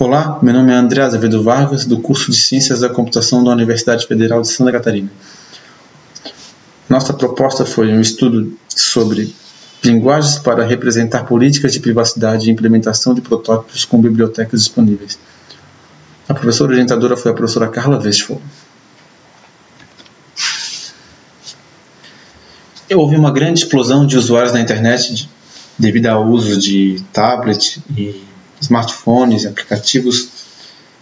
Olá, meu nome é André Azevedo Vargas, do curso de Ciências da Computação da Universidade Federal de Santa Catarina. Nossa proposta foi um estudo sobre linguagens para representar políticas de privacidade e implementação de protótipos com bibliotecas disponíveis. A professora orientadora foi a professora Carla Westphal. Houve uma grande explosão de usuários na internet devido ao uso de tablet e smartphones, aplicativos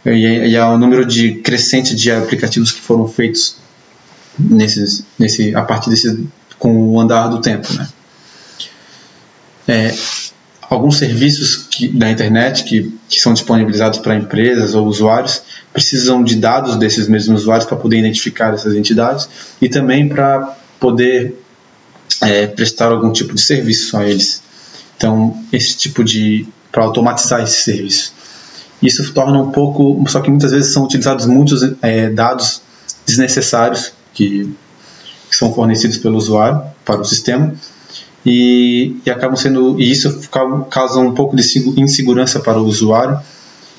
e ao número crescente de aplicativos que foram feitos a partir com o andar do tempo, né? Alguns serviços da internet que são disponibilizados para empresas ou usuários precisam de dados desses mesmos usuários para poder identificar essas entidades e também para poder prestar algum tipo de serviço a eles. Então, para automatizar esse serviço. Isso torna um pouco, só que muitas vezes são utilizados muitos dados desnecessários que são fornecidos pelo usuário para o sistema e isso causa um pouco de insegurança para o usuário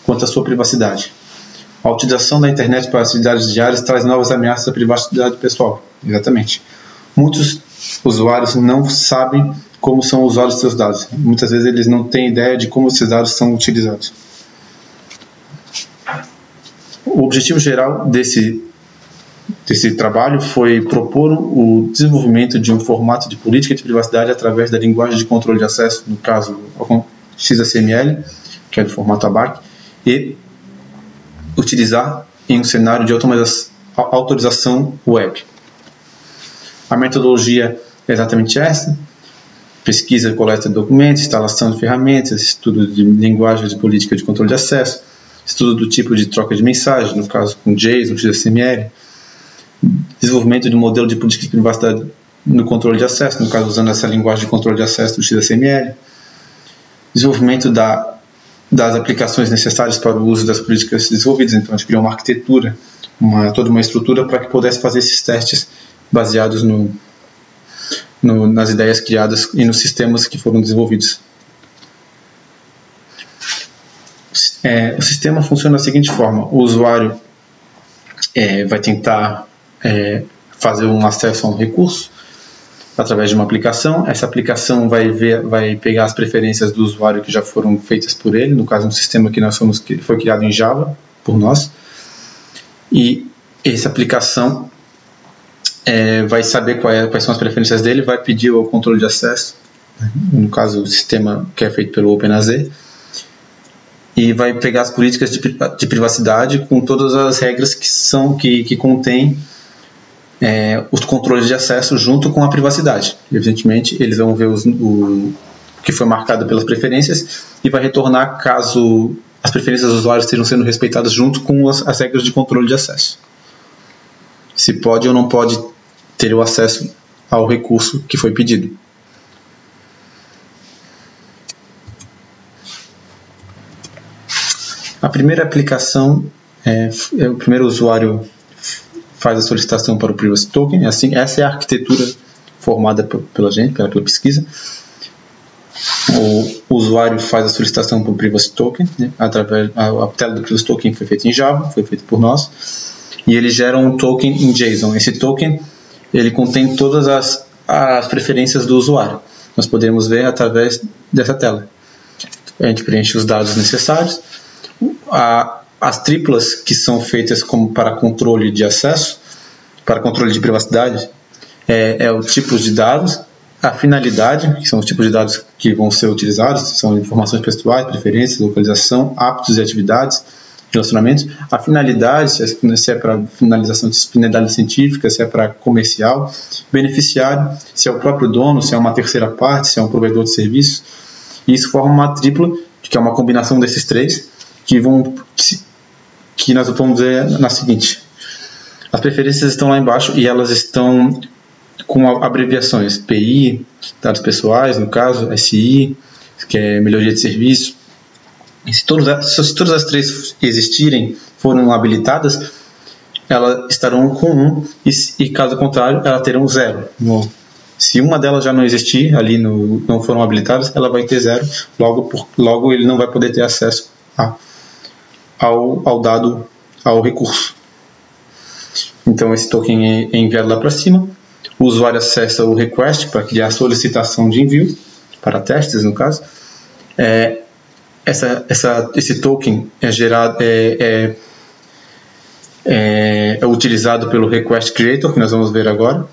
quanto à sua privacidade. A utilização da internet para atividades diárias traz novas ameaças à privacidade pessoal. Exatamente. Muitos usuários não sabem como são usados os seus dados. Muitas vezes eles não têm ideia de como esses dados são utilizados. O objetivo geral desse trabalho foi propor o desenvolvimento de um formato de política de privacidade através da linguagem de controle de acesso, no caso XML, que é do formato ABAC, e utilizar em um cenário de autorização web. A metodologia é exatamente essa: pesquisa e coleta de documentos, instalação de ferramentas, estudo de linguagem de política de controle de acesso, estudo do tipo de troca de mensagem, no caso com JSON, XML, desenvolvimento de modelo de política de privacidade no controle de acesso, no caso usando essa linguagem de controle de acesso do XML, desenvolvimento das aplicações necessárias para o uso das políticas desenvolvidas. Então a gente criou uma arquitetura, toda uma estrutura para que pudesse fazer esses testes baseados nas ideias criadas e nos sistemas que foram desenvolvidos. O sistema funciona da seguinte forma: o usuário vai tentar fazer um acesso a um recurso através de uma aplicação. Essa aplicação vai pegar as preferências do usuário que já foram feitas por ele, no caso um sistema que foi criado em Java por nós, e essa aplicação vai saber quais são as preferências dele, vai pedir o controle de acesso, no caso o sistema que é feito pelo OpenAZ, e vai pegar as políticas de privacidade com todas as regras que contém os controles de acesso junto com a privacidade. Evidentemente, eles vão ver o que foi marcado pelas preferências e vai retornar caso as preferências dos usuários estejam sendo respeitadas junto com as regras de controle de acesso. Se pode ou não pode ter o acesso ao recurso que foi pedido. A primeira aplicação, o primeiro usuário faz a solicitação para o Privacy Token. Essa é a arquitetura formada pela pesquisa. O usuário faz a solicitação para o Privacy Token, né, a tela do Privacy Token foi feita em Java, foi feita por nós, e ele gera um token em JSON. Esse token ele contém todas as preferências do usuário. Nós podemos ver através dessa tela. A gente preenche os dados necessários. As triplas que são feitas para controle de acesso, para controle de privacidade, o tipo de dados, a finalidade, que são os tipos de dados que vão ser utilizados, são informações pessoais, preferências, localização, hábitos e atividades, relacionamentos. A finalidade, se é para finalidade científica, se é para comercial, beneficiário, se é o próprio dono, se é uma terceira parte, se é um provedor de serviços. E isso forma uma tripla, que é uma combinação desses três, que nós vamos ver na seguinte: as preferências estão lá embaixo e elas estão com abreviações PI, dados pessoais, no caso, SI, que é melhoria de serviço. E se todas as três existirem, foram habilitadas, elas estarão com 1 e caso contrário, elas terão 0. Se uma delas já não existir, não foram habilitadas, ela vai ter 0, logo ele não vai poder ter acesso ao recurso. Então esse token é enviado lá para cima, o usuário acessa o request para criar a solicitação de envio, para testes no caso. Esse token é gerado, é utilizado pelo request creator, que nós vamos ver agora.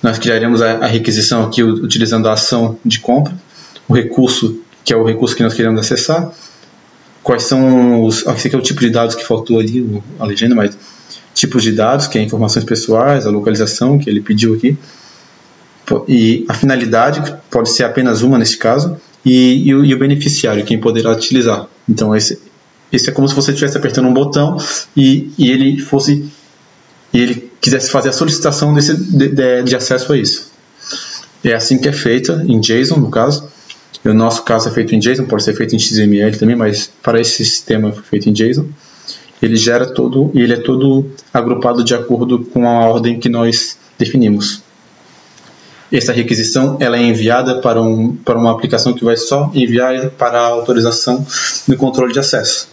Nós criaremos a requisição aqui utilizando a ação de compra, o recurso, que é o recurso que nós queremos acessar, quais são esse aqui é o tipo de dados que faltou ali, a legenda, mas tipos de dados, que é informações pessoais, a localização que ele pediu aqui, e a finalidade, que pode ser apenas uma nesse caso, e o beneficiário, quem poderá utilizar. Então esse é como se você estivesse apertando um botão e ele quisesse fazer a solicitação de acesso a isso. É assim que é feita em JSON, no caso. No nosso caso é feito em JSON, pode ser feito em XML também, mas para esse sistema foi feito em JSON. Ele é todo agrupado de acordo com a ordem que nós definimos. Essa requisição ela é enviada para uma aplicação que vai só enviar para a autorização do controle de acesso,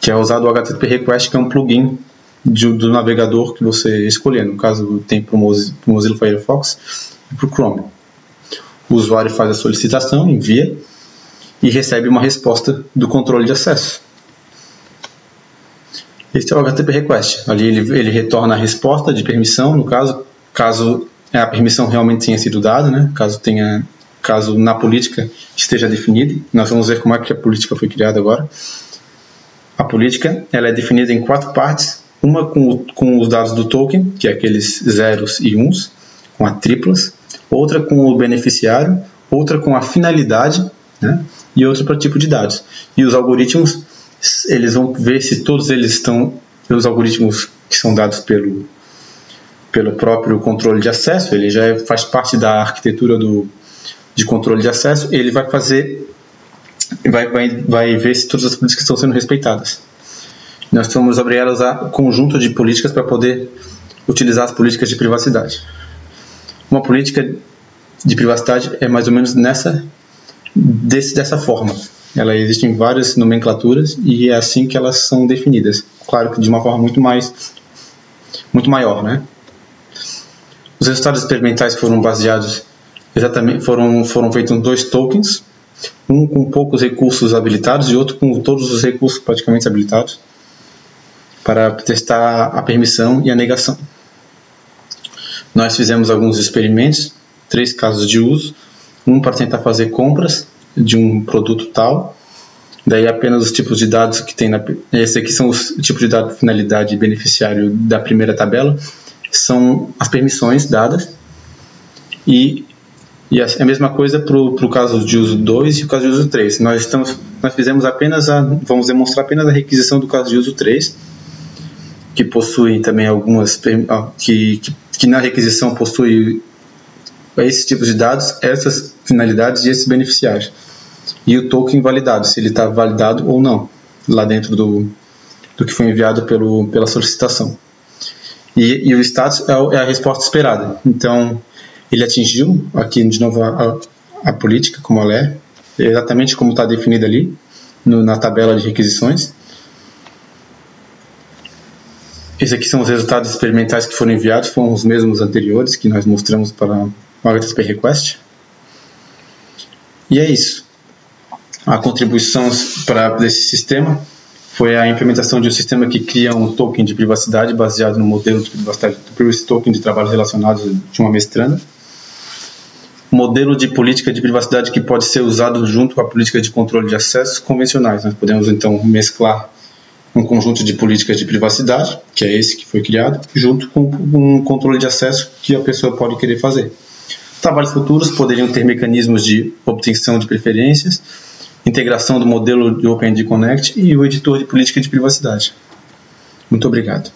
que é usado o HTTP Request, que é um plugin do navegador que você escolher. No caso, tem para o Mozilla Firefox e para o Chrome. O usuário faz a solicitação, envia e recebe uma resposta do controle de acesso. Esse é o HTTP Request. Ali ele retorna a resposta de permissão, no caso a permissão realmente tenha sido dada, né? Caso na política esteja definida. Nós vamos ver como é que a política foi criada agora. A política ela é definida em 4 partes, uma com os dados do token, que é aqueles zeros e uns, com a triplas, outra com o beneficiário, outra com a finalidade, né? E outra para tipo de dados. E os algoritmos, eles vão ver se todos eles estão, os algoritmos que são dados pelo próprio controle de acesso, ele já faz parte da arquitetura de controle de acesso, ele vai ver se todas as políticas estão sendo respeitadas. Nós vamos obrigados a conjunto de políticas para poder utilizar as políticas de privacidade. Uma política de privacidade é mais ou menos dessa forma. Ela existe em várias nomenclaturas e é assim que elas são definidas. Claro que de uma forma muito maior, né? Os resultados experimentais foram baseados foram feitos 2 tokens, um com poucos recursos habilitados e outro com todos os recursos praticamente habilitados, para testar a permissão e a negação. Nós fizemos alguns experimentos, 3 casos de uso, um para tentar fazer compras de um produto tal, daí apenas os tipos de dados que tem esse aqui são os tipos de dados finalidade e beneficiário da primeira tabela, são as permissões dadas, e a mesma coisa para o caso de uso 2 e o caso de uso 3. Nós fizemos vamos demonstrar apenas a requisição do caso de uso 3, que possui também algumas, que na requisição possui esse tipo de dados, essas finalidades e esses beneficiários. E o token validado, se ele está validado ou não, lá dentro do que foi enviado pela solicitação. E o status é a resposta esperada. Então, ele atingiu, aqui de novo, a política, como ela é exatamente como está definida ali, na tabela de requisições. Esses aqui são os resultados experimentais que foram enviados, foram os mesmos anteriores que nós mostramos para o HTTP Request. E é isso. A contribuição desse sistema foi a implementação de um sistema que cria um token de privacidade baseado no modelo de privacidade do Privacy Token de trabalhos relacionados de uma mestranda. Modelo de política de privacidade que pode ser usado junto com a política de controle de acessos convencionais. Nós podemos então mesclar um conjunto de políticas de privacidade, que é esse que foi criado, junto com um controle de acesso que a pessoa pode querer fazer. Trabalhos futuros poderiam ter mecanismos de obtenção de preferências, integração do modelo de OpenID Connect e o editor de política de privacidade. Muito obrigado.